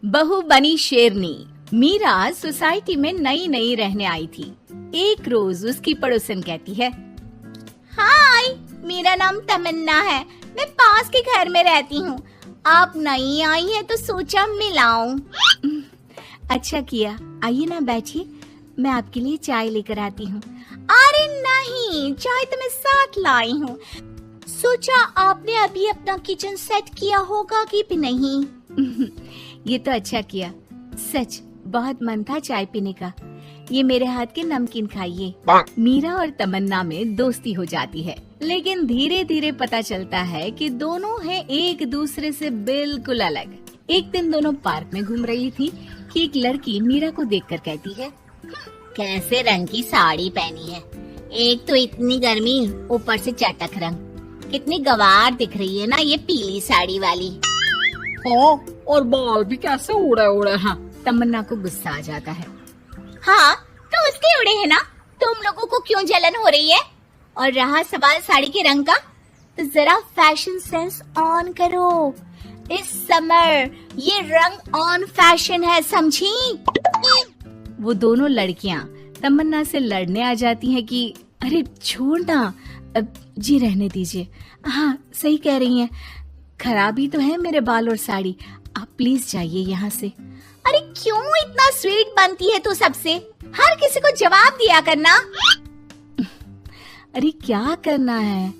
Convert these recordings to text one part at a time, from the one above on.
बहू बनी शेरनी। मीरा सोसाइटी में नई नई रहने आई थी। एक रोज उसकी पड़ोसन कहती है, हाय, मेरा नाम तमन्ना है, मैं पास के घर में रहती हूँ। आप नई आई हैं तो सोचा मिलाऊं। अच्छा किया, आइए ना बैठिए, मैं आपके लिए चाय लेकर आती हूँ। अरे नहीं, चाय तो मैं साथ लाई हूँ। सोचा आपने अभी अपना किचन सेट किया होगा कि भी नहीं। ये तो अच्छा किया, सच बहुत मन था चाय पीने का। ये मेरे हाथ के नमकीन खाइए। मीरा और तमन्ना में दोस्ती हो जाती है, लेकिन धीरे धीरे पता चलता है कि दोनों हैं एक दूसरे से बिल्कुल अलग। एक दिन दोनों पार्क में घूम रही थी कि एक लड़की मीरा को देखकर कहती है, कैसे रंग की साड़ी पहनी है, एक तो इतनी गर्मी, ऊपर से चटक रंग, कितनी गवार दिख रही है ना ये पीली साड़ी वाली। हाँ, और बाल भी कैसे उड़े उड़े हैं। तमन्ना को गुस्सा आ जाता है। हाँ, तो उसके उड़े हैं ना, तुम लोगों को क्यों जलन हो रही है? और रहा सवाल साड़ी के रंग का, तो जरा फैशन सेंस ऑन करो। इस समर ये रंग ऑन फैशन है, समझी? वो दोनों लड़कियां तमन्ना से लड़ने आ जाती हैं कि अरे छोड़ ना, जी रहने दीजिए। हाँ, सही कह रही हैं, खराबी तो है मेरे बाल और साड़ी, आप प्लीज जाइए यहाँ से। अरे क्यों इतना स्वीट बनती है तू सबसे? हर किसी को जवाब दिया करना। अरे क्या करना है,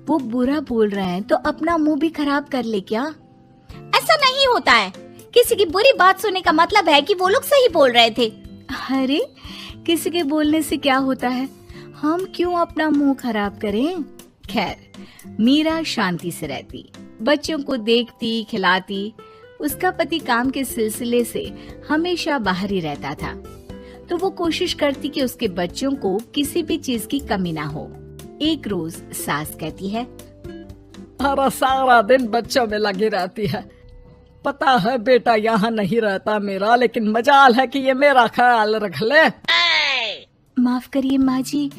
वो बुरा बोल रहे हैं तो अपना मुंह भी खराब कर ले क्या? ऐसा नहीं होता है, किसी की बुरी बात सुनने का मतलब है कि वो लोग सही बोल रहे थे। अरे किसी के बोलने से क्या होता है, हम क्यों अपना मुंह खराब करें? खैर, मीरा शांति से रहती, बच्चों को देखती, खिलाती। उसका पति काम के सिलसिले से हमेशा बाहर ही रहता था, तो वो कोशिश करती कि उसके बच्चों को किसी भी चीज की कमी ना हो। एक रोज सास कहती है, अरे सारा दिन बच्चों में लगी रहती है। पता है बेटा यहाँ नहीं रहता मेरा, लेकिन मजाल है कि ये मेरा ख्याल रख ले। माफ करिए माँ जी,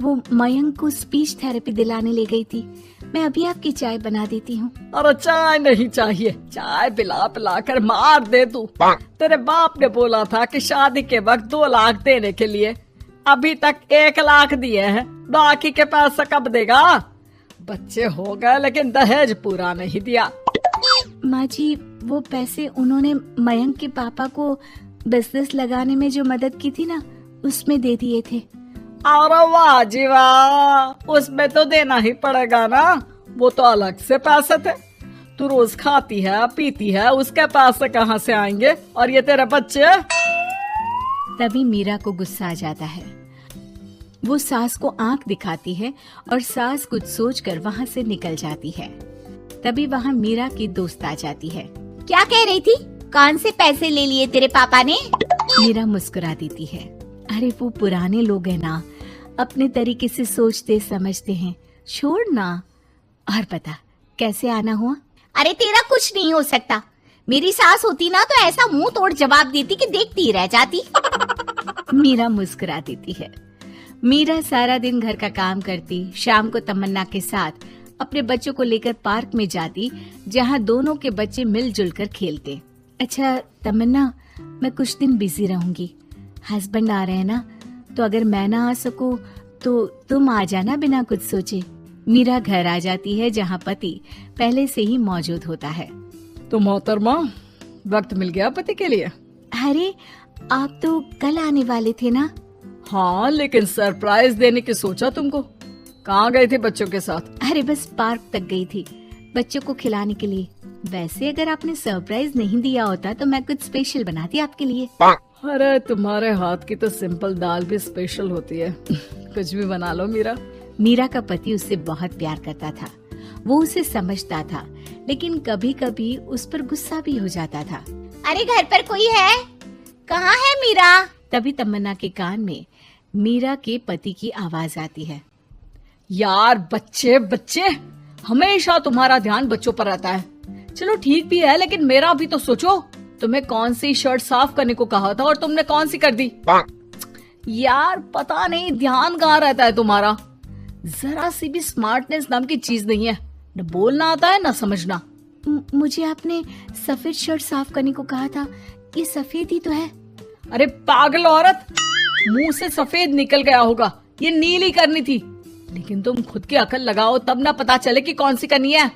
वो मयंक को स्पीच थेरेपी दिलाने ले गई थी, मैं अभी आपकी चाय बना देती हूँ। अरे चाय नहीं चाहिए, चाय पिला पिला कर मार दे तू। तेरे बाप ने बोला था कि शादी के वक्त 2 लाख देने के लिए, अभी तक 1 लाख दिए हैं, बाकी के पैसा कब देगा? बच्चे हो गए लेकिन दहेज पूरा नहीं दिया। माँ जी, वो पैसे उन्होंने मयंक के पापा को बिजनेस लगाने में जो मदद की थी ना, उसमें दे दिए थे। अरे वाह जी वाह, उसमें तो देना ही पड़ेगा ना, वो तो अलग से पैसे थे। तू रोज खाती है पीती है, उसके पैसे कहाँ से आएंगे? और ये तेरे बच्चे। तभी मीरा को गुस्सा आ जाता है। वो सास को आंख दिखाती है और सास कुछ सोचकर वहाँ से निकल जाती है। तभी वहाँ मीरा की दोस्त आ जाती है। क्या कह रही थी? कौन से पैसे ले लिए तेरे पापा ने? मीरा मुस्कुरा देती है। अरे वो पुराने लोग हैं ना, अपने तरीके से सोचते समझते हैं, छोड़ ना। और बता कैसे आना हुआ? अरे तेरा कुछ नहीं हो सकता, मेरी सास होती ना तो ऐसा मुंह तोड़ जवाब देती कि देखती ही रह जाती। मीरा मुस्कुरा देती है। मीरा सारा दिन घर का काम करती, शाम को तमन्ना के साथ अपने बच्चों को लेकर पार्क में जाती, जहाँ दोनों के बच्चे मिलजुल कर खेलते। अच्छा तमन्ना, मैं कुछ दिन बिजी रहूंगी, हस्बैंड आ रहे हैं ना, तो अगर मैं ना आ सकूं तो तुम आ जाना बिना कुछ सोचे। मीरा घर आ जाती है, जहाँ पति पहले से ही मौजूद होता है। तो मोहतरमा, वक्त मिल गया पति के लिए? अरे आप तो कल आने वाले थे ना? हाँ, लेकिन सरप्राइज देने की सोचा तुमको। कहाँ गए थे बच्चों के साथ? अरे बस पार्क तक गई थी, बच्चों को खिलाने के लिए। वैसे अगर आपने सरप्राइज नहीं दिया होता तो मैं कुछ स्पेशल बनाती आपके लिए। अरे तुम्हारे हाथ की तो सिंपल दाल भी स्पेशल होती है। कुछ भी बना लो मीरा। मीरा का पति उससे बहुत प्यार करता था, वो उसे समझता था, लेकिन कभी कभी उस पर गुस्सा भी हो जाता था। अरे घर पर कोई है? कहाँ है मीरा? तभी तमन्ना के कान में मीरा के पति की आवाज आती है। यार बच्चे बच्चे, हमेशा तुम्हारा ध्यान बच्चों पर रहता है। चलो ठीक भी है, लेकिन मेरा भी तो सोचो। तुम्हें कौन सी शर्ट साफ करने को कहा था और तुमने कौन सी कर दी? यार पता नहीं ध्यान कहाँ रहता है तुम्हारा। जरा सी भी स्मार्टनेस नाम की चीज नहीं है, न बोलना आता है न समझना। मुझे आपने सफेद शर्ट साफ करने को कहा था, ये सफेद ही तो है। अरे पागल औरत, मुंह से सफेद निकल गया होगा, ये नीली करनी थी। लेकिन तुम खुद की अकल लगाओ तब ना पता चले कि कौन सी करनी है।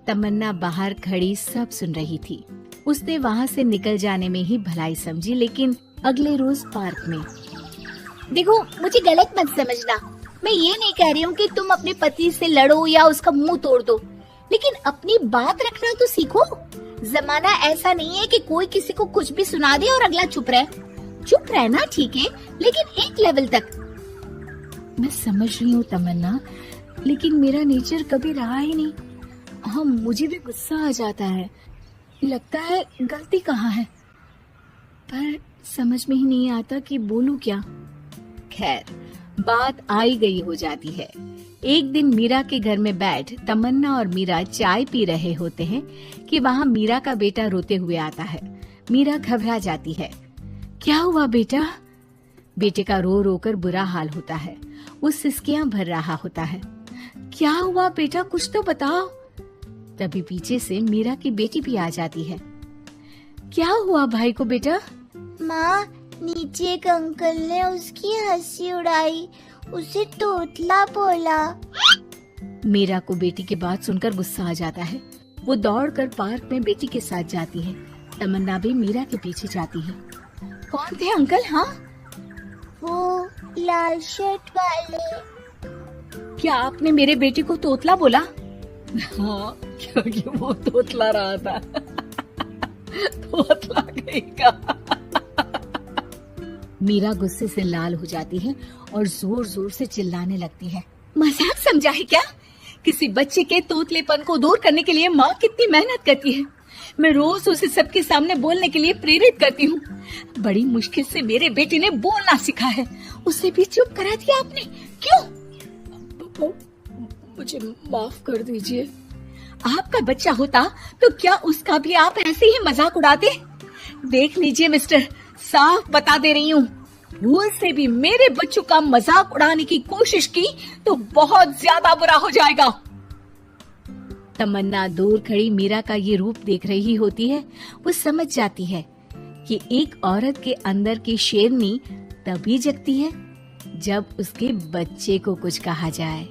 तमन्ना बाहर खड़ी सब सुन रही थी। उसने वहाँ से निकल जाने में ही भलाई समझी, लेकिन अगले रोज पार्क में। देखो, मुझे गलत मत समझना, मैं ये नहीं कह रही हूँ कि तुम अपने पति से लड़ो या उसका मुंह तोड़ दो, लेकिन अपनी बात रखना तो सीखो। जमाना ऐसा नहीं है कि कोई किसी को कुछ भी सुना दे और अगला चुप रहे। चुप रहना ठीक है, लेकिन एक लेवल तक। मैं समझ रही हूँ तमन्ना, लेकिन मेरा नेचर कभी रहा ही नहीं। हाँ, मुझे भी गुस्सा आ जाता है, लगता है गलती कहाँ है, पर समझ में ही नहीं आता कि बोलूं क्या। खैर, बात आई गई हो जाती है। एक दिन मीरा के घर में बैठ तमन्ना और मीरा चाय पी रहे होते हैं कि वहाँ मीरा का बेटा रोते हुए आता है। मीरा घबरा जाती है। क्या हुआ बेटा? बेटे का रो रो कर बुरा हाल होता है, वो सिसकियां भर रहा होता है। क्या हुआ बेटा, कुछ तो बताओ। तभी पीछे से मीरा की बेटी भी आ जाती है। क्या हुआ भाई को बेटा? माँ, नीचे एक अंकल ने उसकी हंसी उड़ाई, उसे तोतला बोला। मीरा को बेटी की बात सुनकर गुस्सा आ जाता है। वो दौड़कर पार्क में बेटी के साथ जाती है। तमन्ना भी मीरा के पीछे जाती है। कौन थे अंकल? हाँ, वो लाल शर्ट वाले। क्या आपने मेरे बेटे को तोतला बोला? हाँ, क्योंकि वो तोतला रहा था। तोतला कहेगा। मीरा गुस्से से लाल हो जाती है और जोर जोर से चिल्लाने लगती है। मजाक समझा है क्या? किसी बच्चे के तोतलेपन को दूर करने के लिए माँ कितनी मेहनत करती है। मैं रोज उसे सबके सामने बोलने के लिए प्रेरित करती हूँ। बड़ी मुश्किल से मेरे बेटे ने बोलना सीखा है, उसे भी चुप करा दिया आपने। क्यों? मुझे माफ कर दीजिए। आपका बच्चा होता तो क्या उसका भी आप ऐसे ही मजाक उड़ाते? देख लीजिए मिस्टर, साफ बता दे रही हूँ, भूल से भी मेरे बच्चों का मजाक उड़ाने की कोशिश की तो बहुत ज्यादा बुरा हो जाएगा। तमन्ना दूर खड़ी मीरा का ये रूप देख रही होती है। वो समझ जाती है कि एक औरत के अंदर की शेरनी तभी जगती है जब उसके बच्चे को कुछ कहा जाए।